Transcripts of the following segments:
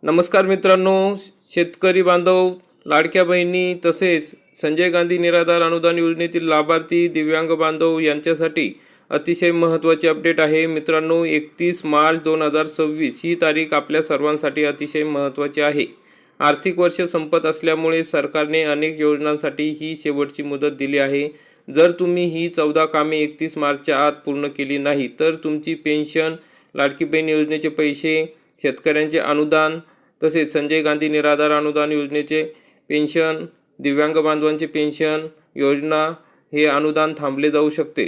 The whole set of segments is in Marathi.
नमस्कार मित्रांनो, शेतकरी बांधव, लाडक्या बहिणी तसेच संजय गांधी निराधार अनुदान योजनेतील लाभार्थी दिव्यांग बांधव यांच्यासाठी अतिशय महत्त्वाचे अपडेट आहे। मित्रांनो, 31 मार्च 2026 ही तारीख आपल्या सर्वांसाठी अतिशय महत्त्वाची आहे। आर्थिक वर्ष संपत असल्यामुळे सरकारने अनेक योजनांसाठी ही शेवटची मुदत दिली आहे। जर तुम्ही ही 14 कामे 31 मार्चच्या आत पूर्ण केली नाही तर तुमची पेन्शन, लाडकी बहीण योजनेचे पैसे, शेतकऱ्यांचे अनुदान तसेच संजय गांधी निराधार अनुदान योजनेचे पेन्शन, दिव्यांग बांधवांचे पेन्शन योजना हे अनुदान थांबले जाऊ शकते।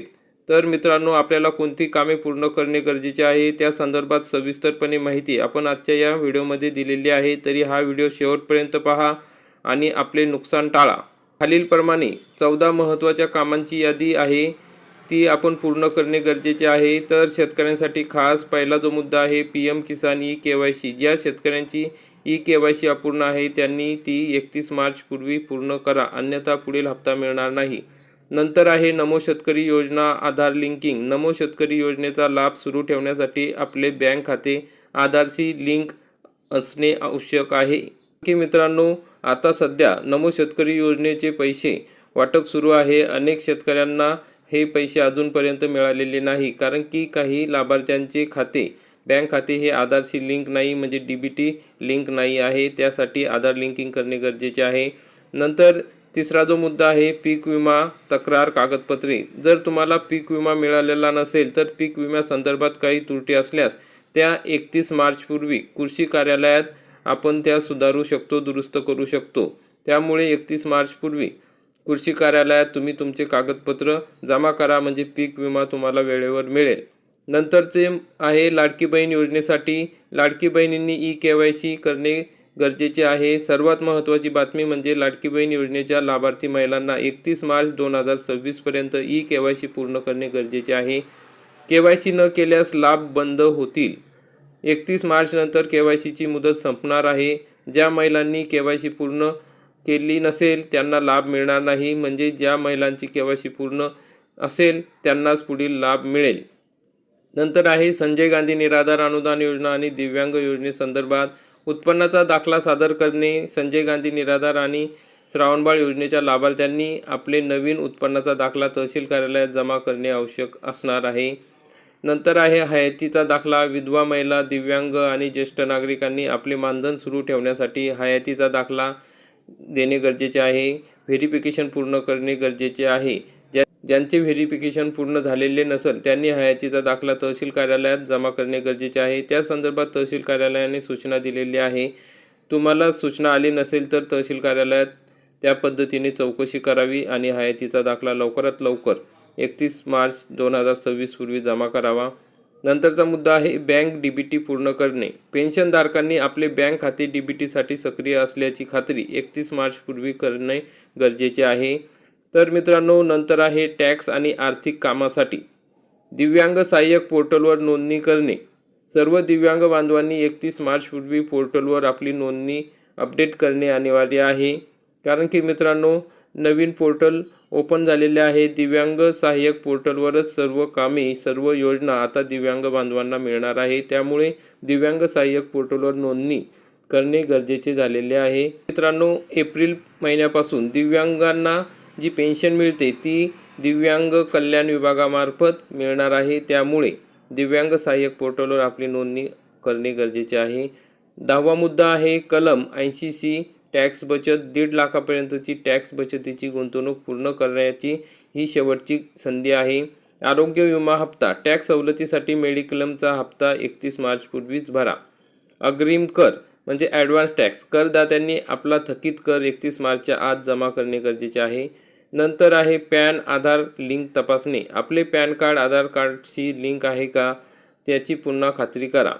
तर मित्रांनो, आपल्याला कोणती कामे पूर्ण करणे गरजेचे आहे त्या संदर्भात सविस्तरपणे माहिती आपण आजच्या या व्हिडिओमध्ये दिलेली आहे। तरी हा व्हिडिओ शेवटपर्यंत पहा आणि आपले नुकसान टाळा। खालीलप्रमाणे 14 महत्त्वाच्या कामांची यादी आहे, ती आपण पूर्ण करणे गरजेचे आहे। तर शेतकऱ्यांसाठी खास पहिला जो मुद्दा आहे PM किसान ई-KYC। ज्या शेतकऱ्यांची ई-KYC अपूर्ण आहे त्यांनी ती 31 मार्च पूर्वी पूर्ण करा, अन्यथा पुढील हप्ता मिळणार नाही। नंतर आहे नमो शेतकरी योजना आधार लिंकिंग। नमो शेतकरी योजनेचा लाभ सुरू ठेवण्यासाठी आपले बँक खाते आधारशी लिंक असणे आवश्यक आहे। की मित्रांनो, आता सध्या नमो शेतकरी योजनेचे पैसे वाटप सुरू आहे। अनेक शेतकऱ्यांना हे पैसे अजूनपर्यंत मिळालेले नाही, कारण की काही लाभार्थ्यांचे बँक खाते हे आधारशी लिंक नाही, म्हणजे DBT लिंक नाही आहे। त्यासाठी आधार लिंकिंग करणे गरजेचे आहे। नंतर तिसरा जो मुद्दा आहे पीक विमा तक्रार कागदपत्रे। जर तुम्हाला पीक विमा मिळालेला नसेल तर पीक विम्यासंदर्भात काही त्रुटी असल्यास त्या 31 मार्च पूर्वी कृषी कार्यालयात आपण त्या सुधारू शकतो, दुरुस्त करू शकतो। त्यामुळे 31 मार्च पूर्वी कृषी कार्यालयात तुम्ही तुमचे कागदपत्र जमा करा, म्हणजे पीक विमा तुम्हाला वेळेवर मिळेल। नंतरचे आहे लाडकी बहीण योजनेसाठी लाडकी बहिणींनी ई-KYC करणे गरजेचे आहे। सर्वात महत्त्वाची बातमी म्हणजे लाडकी बहीण योजनेच्या लाभार्थी महिलांना 31 मार्च 2026 पर्यंत ई-KYC पूर्ण करणे गरजेचे आहे। KYC न केल्यास लाभ बंद होतील। 31 मार्च नंतर KYCची मुदत संपणार आहे। ज्या महिलांनी KYC पूर्ण केली नसेल त्यांना लाभ मिळणार नाही, म्हणजे ज्या महिलांची KYC पूर्ण असेल त्यांनाच पुढील लाभ मिळेल। नंतर आहे संजय गांधी निराधार अनुदान योजना आणि दिव्यांग योजनेसंदर्भात उत्पन्नाचा दाखला सादर करणे। संजय गांधी निराधार आणि श्रावणबाळ योजनेच्या लाभार्थ्यांनी आपले नवीन उत्पन्नाचा दाखला तहसील कार्यालयात जमा करणे आवश्यक असणार आहे। नंतर आहे हयातीचा दाखला। विधवा महिला, दिव्यांग आणि ज्येष्ठ नागरिकांनी आपले मानधन सुरू ठेवण्यासाठी हयातीचा दाखला देणे गरजेचे आहे। व्हेरिफिकेशन पूर्ण करणे गरजेचे आहे। ज्यांचे व्हेरिफिकेशन पूर्ण झालेले नसेल त्यांनी हयातीचा दाखला तहसील कार्यालयात जमा करणे गरजेचे आहे। त्या संदर्भात तहसील कार्यालयाने सूचना दिलेली आहे। तुम्हाला सूचना आली नसेल तर तहसील कार्यालयात त्या पद्धतीने चौकशी करावी आणि हयातीचा दाखला लवकरात लवकर 31 मार्च 2026 पूर्वी जमा करावा। नंतरचा मुद्दा आहे बँक DBT पूर्ण करणे। पेन्शनधारकांनी आपले बँक खाते DBTसाठी सक्रिय असल्याची खात्री 31 मार्च पूर्वी करणे गरजेचे आहे। तर मित्रांनो, नंतर आहे टॅक्स आणि आर्थिक कामासाठी दिव्यांग सहाय्यक पोर्टलवर नोंदणी करणे। सर्व दिव्यांग बांधवांनी 31 मार्च पूर्वी पोर्टलवर आपली नोंदणी अपडेट करणे अनिवार्य आहे, कारण की मित्रांनो, नवीन पोर्टल ओपन झालेले आहे। दिव्यांग सहाय्यक पोर्टलवरच सर्व कामे, सर्व योजना आता दिव्यांग बांधवांना मिळणार आहे। त्यामुळे दिव्यांग सहाय्यक पोर्टलवर नोंदणी करणे गरजेचे झालेले आहे। मित्रांनो, एप्रिल महिन्यापासून दिव्यांगांना जी पेन्शन मिळते ती दिव्यांग कल्याण विभागामार्फत मिळणार आहे। त्यामुळे दिव्यांग सहाय्यक पोर्टलवर आपली नोंदणी करणे गरजेचे आहे। 10वा मुद्दा आहे कलम 80C टॅक्स बचत। 1.5 लाखापर्यंतची टॅक्स बचतीची गुंतवणूक पूर्ण करण्याची ही शेवटची संधी आहे। आरोग्य विमा हप्ता टॅक्स सवलतीसाठी मेडिक्लेमचा हप्ता 31 मार्च पूर्वीच भरा। अग्रिम कर म्हणजे ॲडव्हान्स टॅक्स करदात्यांनी आपला थकीत कर 31 मार्चच्या आत जमा करणे गरजेचे आहे। नंतर आहे पॅन आधार लिंक तपासणे। आपले पॅन कार्ड आधार कार्डशी लिंक आहे का त्याची पुन्हा खात्री करा।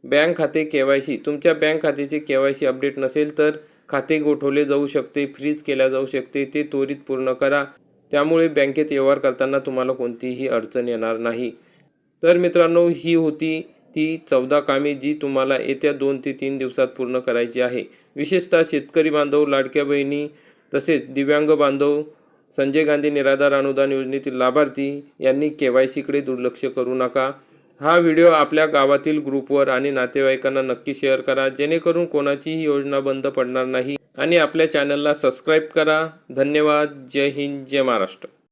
बँक खाते KYC तुमच्या बँक खात्याचे KYC अपडेट नसेल तर खाते गोठवले जाऊ शकते, फ्रीज केल्या जाऊ शकते, ते त्वरित पूर्ण करा। त्यामुळे बँकेत व्यवहार करताना तुम्हाला कोणतीही अडचण येणार नाही। तर मित्रांनो, ही होती ती 14 कामे जी तुम्हाला येत्या 2 ते 3 दिवसात पूर्ण करायची आहे। विशेषतः शेतकरी बांधव, लाडक्या बहिणी तसेच दिव्यांग बांधव, संजय गांधी निराधार अनुदान योजनेतील लाभार्थी यांनी KYCकडे दुर्लक्ष करू नका। हा व्हिडिओ आपल्या गावातील ग्रुपवर आणि नातेवाईकांना नक्की शेअर करा, जेणेकरून कोणाचीही योजना बंद पडणार नाही. आणि आपल्या चॅनलला सबस्क्राईब करा. धन्यवाद. जय हिंद, जय महाराष्ट्र.